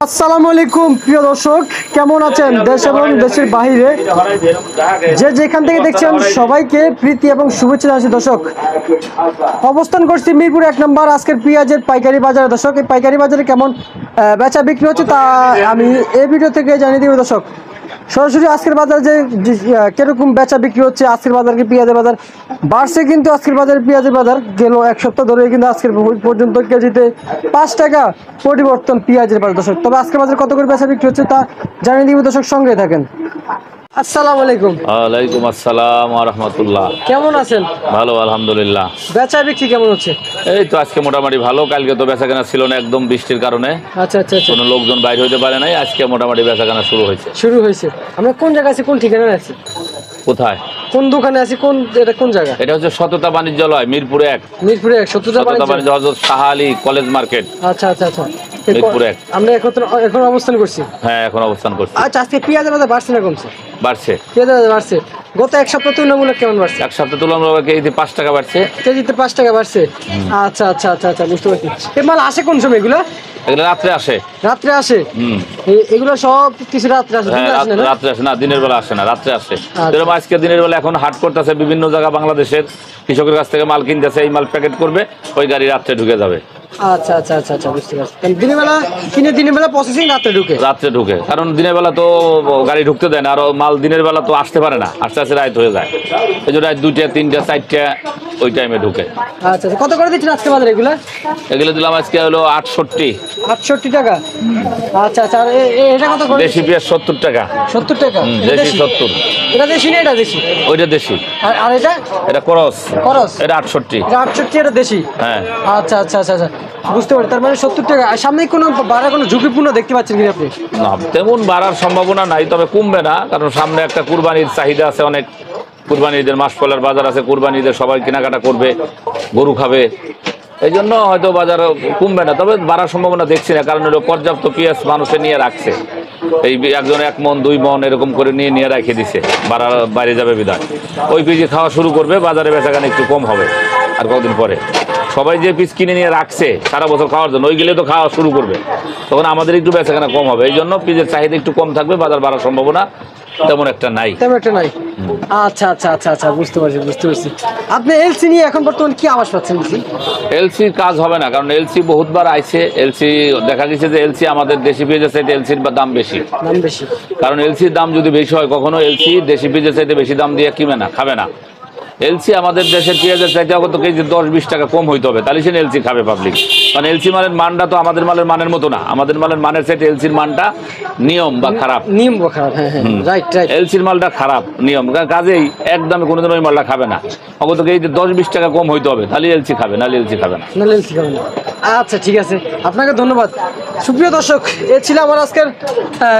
আসসালামু আলাইকুম প্রিয় দর্শক, কেমন আছেন? দেশ এবং দেশের বাইরে যে যেখান থেকে দেখছেন সবাইকে প্রীতি এবং শুভেচ্ছা জানাচ্ছি। দর্শক, অবস্থান করছি মিরপুর 1 নম্বর আজকের পেঁয়াজের পাইকারি বাজারে। দর্শক, এই পাইকারি বাজারে কেমন বেচা বিক্রি হচ্ছে তা আমি এই ভিডিও থেকে জানিয়ে দিব। দর্শক, সরাসরি আজকের বাজারে যে কিরকম বেচা বিক্রি হচ্ছে, আজকের বাজার কি পেঁয়াজের বাজার বাড়ছে, কিন্তু আজকের বাজারে পেঁয়াজের বাজার গেল এক সপ্তাহ ধরে কিন্তু আজকের পর্যন্ত কেজিতে 5 টাকা পরিবর্তন পেঁয়াজের বাজার। দর্শক, তবে আজকের বাজারে কত করে বেচা বিক্রি হচ্ছে তা জানিয়ে দিব। দর্শক, সঙ্গে থাকেন। আসসালামু আলাইকুম। ওয়ালাইকুম আসসালাম ওয়া রাহমাতুল্লাহ। কেমন আছেন? ভালো, আলহামদুলিল্লাহ। বেচা বিক্রি কেমন হচ্ছে? এই তো আজকে মোটামুটি ভালো। কালকে তো বেচাকেনা ছিল না একদম বৃষ্টির কারণে, আচ্ছা আচ্ছা আচ্ছা, কোনো লোকজন বাইরে হইতে পারে নাই। আজকে মোটামুটি বেচাকেনা শুরু হয়েছে। আমরা কোন জায়গায় আছি, কোন ঠিকানায় আছি, কোথায় কোন দোকানে আছি, এটা কোন জায়গা? এটা হচ্ছে সততা বাণিজ্যালয়, মিরপুরে 1। মিরপুরে 1 সততা বাণিজ্য হযরত শাহ আলী কলেজ মার্কেট। আচ্ছা আচ্ছা আচ্ছা, মিরপুরে 1। আমরা এখন অবস্থান করছি। হ্যাঁ, এখন অবস্থান করছি। আচ্ছা, আজকে পেঁয়াজের বাজার বাড়ছে না কমছে? বাড়ছে। পেঁয়াজের বাজার বাড়ছে। গত এক সপ্তাহ তুলনামূলক কেমন বাড়ছে? এক সপ্তাহ তুলনামূলক কেজিতে 5 টাকা বাড়ছে। কেজিতে 5 টাকা বাড়ছে। আচ্ছা আচ্ছা আচ্ছা আচ্ছা, বুঝতে পারছি। এই মাল আসে কোন সময় এগুলো? এগুলো রাত্রে আসে। রাত্রে আসে? এগুলো সব কিছু রাত্রে আসে? হ্যাঁ, রাত্রে আসে না, দিনের বেলা আসে না, রাত্রে আসে। যেরকম আজকে দিনের বেলা এখন হাট করতেছে বিভিন্ন জায়গা, বাংলাদেশের কৃষকের কাছ থেকে মাল কিনতেছে, এই মাল প্যাকেট করবে, ওই গাড়ি রাত্রে ঢুকে যাবে। আচ্ছা আচ্ছা আচ্ছা আচ্ছা, বুঝতে পারছি। দিনের বেলা কিনে দিনের বেলা প্রসেসিং রাত্রে ঢুকে, কারণ দিনের বেলা তো গাড়ি ঢুকতে দেয় না, আর মাল দিনের বেলা তো আসতে পারে না, আস্তে আস্তে রাত হয়ে যায়। এই জন্য রাত 2টা 3টা 4টা ওই টাইমে ঢুকে। আচ্ছা, কত করে দিচ্ছেন আজকে বাজারে এগুলো দিলাম আজকে হলো 68 টাকা। আচ্ছা আচ্ছা, আর এটা কত করে? দেশি পেঁয়াজ 70 টাকা। 70 টাকা দেশি 70। এটা দেশি না? এটা দেশি? ওইটা দেশি। আর এটা করস। এটা 68। 68। এটা 68, এটা দেশি। হ্যাঁ। আচ্ছা আচ্ছা আচ্ছা আচ্ছা, বুঝতে পারি। তার মানে 70 টাকা। আর সামনে কোনো বাড়ার কোনো ঝুঁকিপূর্ণ দেখতে পাচ্ছেন কি আপনি? না, তেমন বাড়ার সম্ভাবনা নাই, তবে কমবে না, কারণ সামনে একটা কুরবানির চাহিদা আছে অনেক। কুরবানি ঈদের মাস পয়লার বাজার আছে, কুরবানি ঈদের সবাই কেনাকাটা করবে, গরু খাবে, এই জন্য হয়তো বাজার কমবে না, তবে বাড়ার সম্ভাবনা দেখছি না। কারণ হলো পর্যাপ্ত পেঁয়াজ মানুষে নিয়ে রাখছে, এই একজন 1 মণ 2 মণ এরকম করে নিয়ে রেখে দিছে, বাইরে যাবে বিধায় ওই পিজি খাওয়া শুরু করবে, বাজারে বেচাকেনা একটু কম হবে আর কতদিন পরে। সবাই যে পিস কিনে নিয়ে রাখছে সারা বছর খাওয়ার জন্য, ওইগুলো তো খাওয়া শুরু করবে, তখন আমাদের একটু বেচাকেনা কম হবে। এই জন্য পিজের চাহিদা একটু কম থাকবে, বাজার বাড়ার সম্ভাবনা তেমন একটা নাই। আচ্ছা আচ্ছা আচ্ছা আচ্ছা, বুঝতে পারছি। আপনি এলসি নিয়ে এখন বর্তমানে কি আওয়াজ পাচ্ছেন? এলসি কাজ হবে না, কারণ এলসি বহুতবার আইছে। এলসি দেখা গেছে যে এলসি আমাদের দেশি পেঁয়াজের চাইতে এলসির দাম বেশি। কারণ এলসির দাম যদি বেশি হয়, কখনো এলসি দেশি পেঁয়াজের চাইতে বেশি দাম দিয়ে খাবে না। এলসি আমাদের দেশের পেঁয়াজের চাইতে কত কেজি 10-20 টাকা কম হইতে হবে, তাহলে সে এলসি খাবে পাবলিক। কারণ এলসি মালের মানটা তো আমাদের মালের মানের মতো না, আমাদের মালের মানের চাইতে এলসির মানটা নিয়ম বা খারাপ। এলসির মালটা খারাপ নিয়ম, কাজেই একদমই কোনোদিন ওই মালটা খাবে না। অগত কেজি 10-20 টাকা কম হইতে হবে, তাহলে এলসি খাবে, নাহলে এলসি খাবে না। আচ্ছা, ঠিক আছে, আপনাকে ধন্যবাদ। সুপ্রিয় দর্শক, এ ছিল আমার আজকের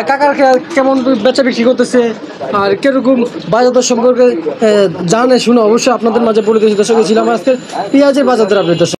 কাকার কেমন বেচা বিক্রি করতেছে আর কিরকম বাজার দর সম্পর্কে জানে শুনে অবশ্যই আপনাদের মাঝে বলে দিয়েছি। দর্শক, ছিলাম আজকের পেঁয়াজের বাজার দর আপডেট। দর্শক।